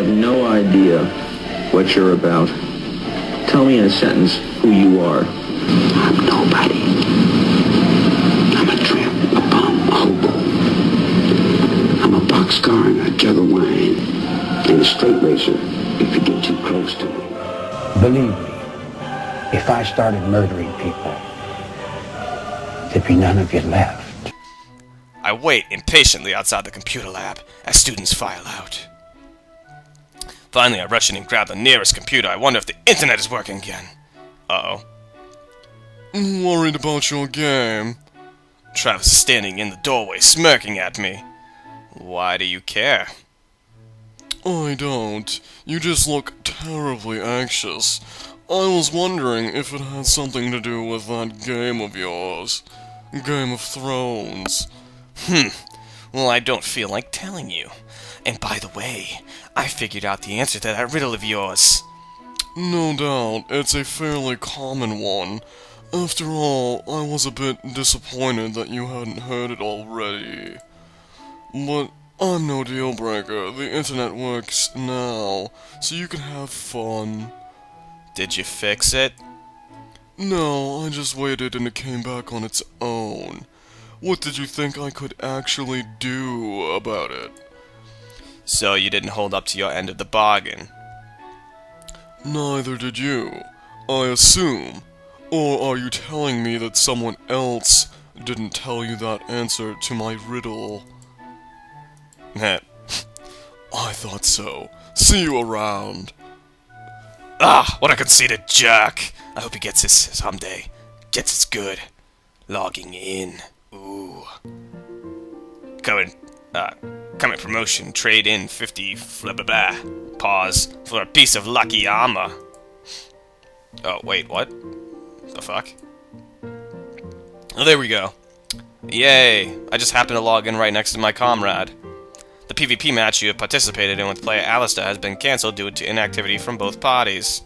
have no idea what you're about. Tell me in a sentence who you are. I'm nobody. I'm a tramp, a bum, a hobo. I'm a boxcar and a jug of wine. And a straight racer if you get too close to me. Believe me, if I started murdering people, there'd be none of you left. I wait impatiently outside the computer lab as students file out. Finally, I rush in and grab the nearest computer. I wonder if the internet is working again. Uh-oh. I'm worried about your game. Travis is standing in the doorway, smirking at me. Why do you care? I don't. You just look terribly anxious. I was wondering if it had something to do with that game of yours. Game of Thrones. Well, I don't feel like telling you. And by the way, I figured out the answer to that riddle of yours. No doubt, it's a fairly common one. After all, I was a bit disappointed that you hadn't heard it already. But I'm no deal breaker. The internet works now, so you can have fun. Did you fix it? No, I just waited and it came back on its own. What did you think I could actually do about it? So you didn't hold up to your end of the bargain? Neither did you, I assume. Or are you telling me that someone else didn't tell you that answer to my riddle? Heh. I thought so. See you around. Ah, what a conceited jerk. I hope he gets this someday. Gets it's good. Logging in. Ooh. Current promotion. Trade in 50 blah blah blah. Pause. For a piece of lucky armor. Oh, wait, what? The fuck? Oh, there we go. Yay. I just happened to log in right next to my comrade. The PvP match you have participated in with player Alistair has been cancelled due to inactivity from both parties.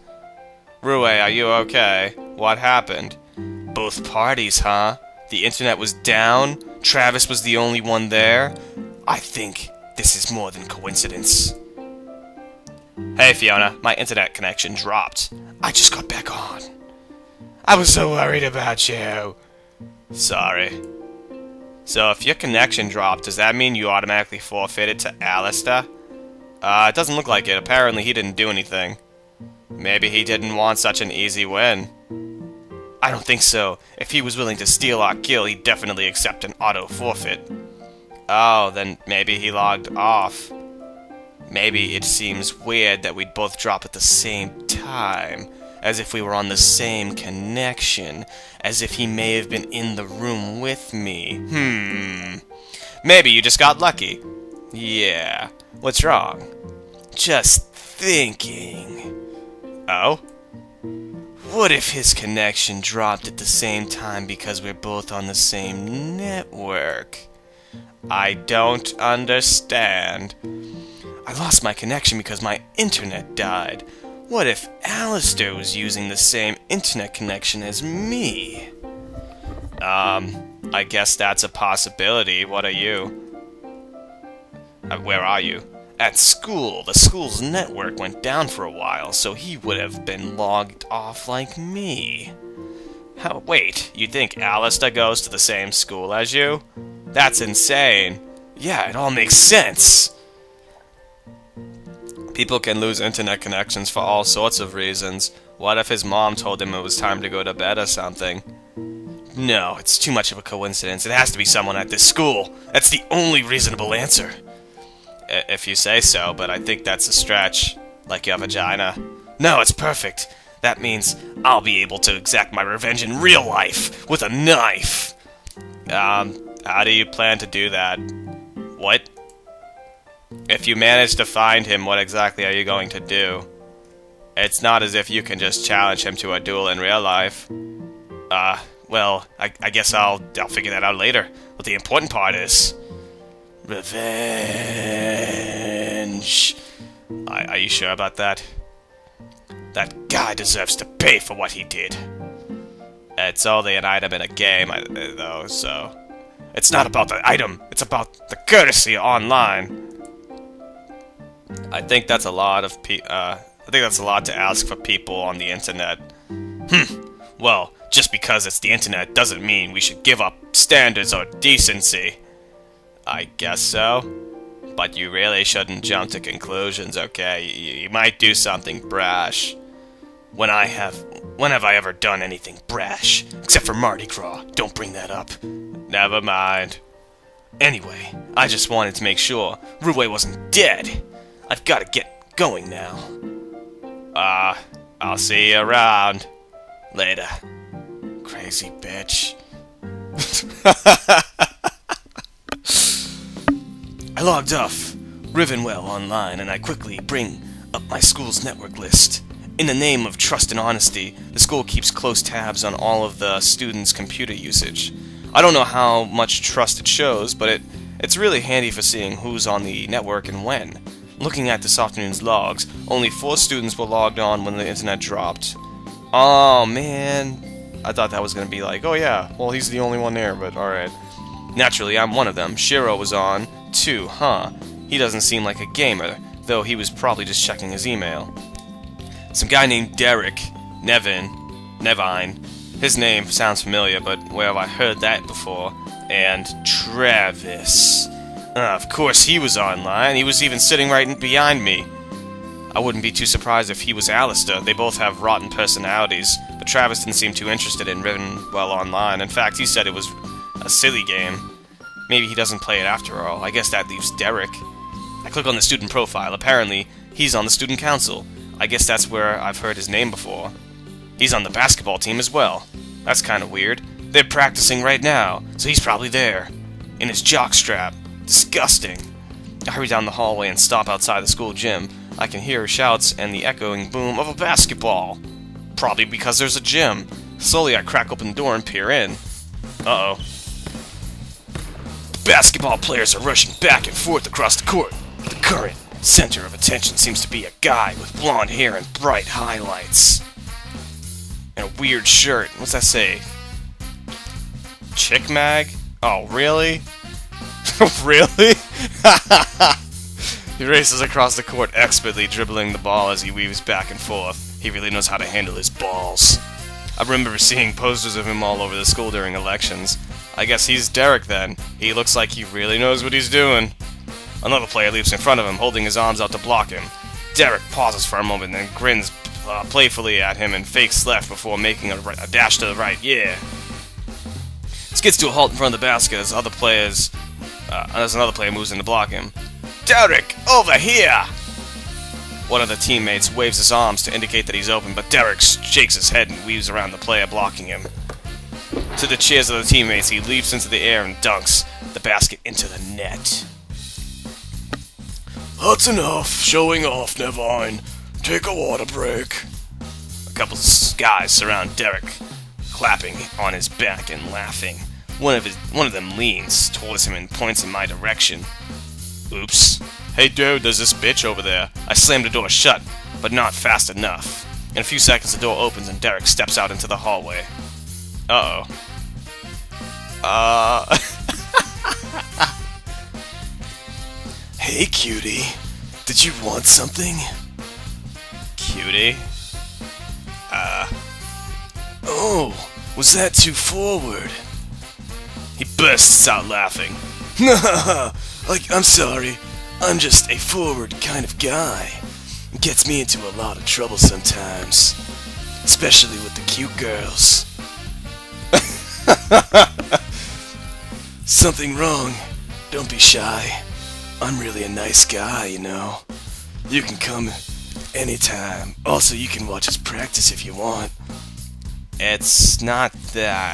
Rue, are you okay? What happened? Both parties, huh? The internet was down? Travis was the only one there? I think this is more than coincidence. Hey Fiona, my internet connection dropped. I just got back on. I was so worried about you. Sorry. So if your connection dropped, does that mean you automatically forfeited to Alistair? It doesn't look like it. Apparently he didn't do anything. Maybe he didn't want such an easy win. I don't think so. If he was willing to steal our kill, he'd definitely accept an auto forfeit. Oh, then maybe he logged off. Maybe it seems weird that we'd both drop at the same time. As if we were on the same connection. As if he may have been in the room with me. Maybe you just got lucky. Yeah. What's wrong? Just thinking. Oh? What if his connection dropped at the same time because we're both on the same network? I don't understand. I lost my connection because my internet died. What if Alistair was using the same internet connection as me? I guess that's a possibility. What are you? Where are you? At school. The school's network went down for a while, so he would have been logged off like me. Wait, you think Alistair goes to the same school as you? That's insane. Yeah, it all makes sense. People can lose internet connections for all sorts of reasons. What if his mom told him it was time to go to bed or something? No, it's too much of a coincidence. It has to be someone at this school. That's the only reasonable answer. If you say so, but I think that's a stretch. Like your vagina. No, it's perfect. That means I'll be able to exact my revenge in real life with a knife. How do you plan to do that? What? If you manage to find him, what exactly are you going to do? It's not as if you can just challenge him to a duel in real life. Well, I guess I'll figure that out later. But the important part is... revenge. Are you sure about that? That guy deserves to pay for what he did. It's only an item in a game, though, so... It's not about the item, it's about the courtesy online. I think that's a lot of I think that's a lot to ask for people on the internet. Well, just because it's the internet doesn't mean we should give up standards or decency. I guess so. But you really shouldn't jump to conclusions, okay? You might do something brash. When have I ever done anything brash? Except for Mardi Gras. Don't bring that up. Never mind. Anyway, I just wanted to make sure Ruwei wasn't dead. I've got to get going now. I'll see you around. Later. Crazy bitch. I logged off Rivenwell online and I quickly bring up my school's network list. In the name of trust and honesty, the school keeps close tabs on all of the students' computer usage. I don't know how much trust it shows, but it's really handy for seeing who's on the network and when. Looking at this afternoon's logs, only 4 students were logged on when the internet dropped. Oh man, I thought that was going to be like, oh yeah, well he's the only one there, but alright. Naturally, I'm one of them. Shiro was on, too, huh? He doesn't seem like a gamer, though he was probably just checking his email. Some guy named Derek, Nevine. His name sounds familiar, but where have I heard that before? And Travis. Of course he was online. He was even sitting right behind me. I wouldn't be too surprised if he was Alistair. They both have rotten personalities, but Travis didn't seem too interested in Rivenwell Online. In fact, he said it was a silly game. Maybe he doesn't play it after all. I guess that leaves Derek. I click on the student profile. Apparently, he's on the student council. I guess that's where I've heard his name before. He's on the basketball team as well. That's kind of weird. They're practicing right now, so he's probably there. In his jockstrap. Disgusting. I hurry down the hallway and stop outside the school gym. I can hear shouts and the echoing boom of a basketball. Probably because there's a gym. Slowly I crack open the door and peer in. Uh-oh. The basketball players are rushing back and forth across the court. The current center of attention seems to be a guy with blonde hair and bright highlights. And a weird shirt. What's that say? Chick mag? Oh, really? Really? He races across the court expertly, dribbling the ball as he weaves back and forth. He really knows how to handle his balls. I remember seeing posters of him all over the school during elections. I guess he's Derek then. He looks like he really knows what he's doing. Another player leaps in front of him, holding his arms out to block him. Derek pauses for a moment, then grins playfully at him and fakes left before making a dash to the right. Yeah. Skids to a halt in front of the basket as another player moves in to block him. Derek, over here! One of the teammates waves his arms to indicate that he's open, but Derek shakes his head and weaves around the player blocking him. To the cheers of the teammates, he leaps into the air and dunks the basket into the net. That's enough showing off, Nevine. Take a water break. A couple of guys surround Derek, clapping on his back and laughing. One of them leans towards him and points in my direction. Oops. Hey dude, there's this bitch over there. I slammed the door shut, but not fast enough. In a few seconds the door opens and Derek steps out into the hallway. Uh-oh. Hey cutie, did you want something? Cutie? Oh, was that too forward? He bursts out laughing. I'm sorry, I'm just a forward kind of guy. It gets me into a lot of trouble sometimes, especially with the cute girls. Something wrong? Don't be shy. I'm really a nice guy, you know. You can come anytime. Also, you can watch us practice if you want. It's not that.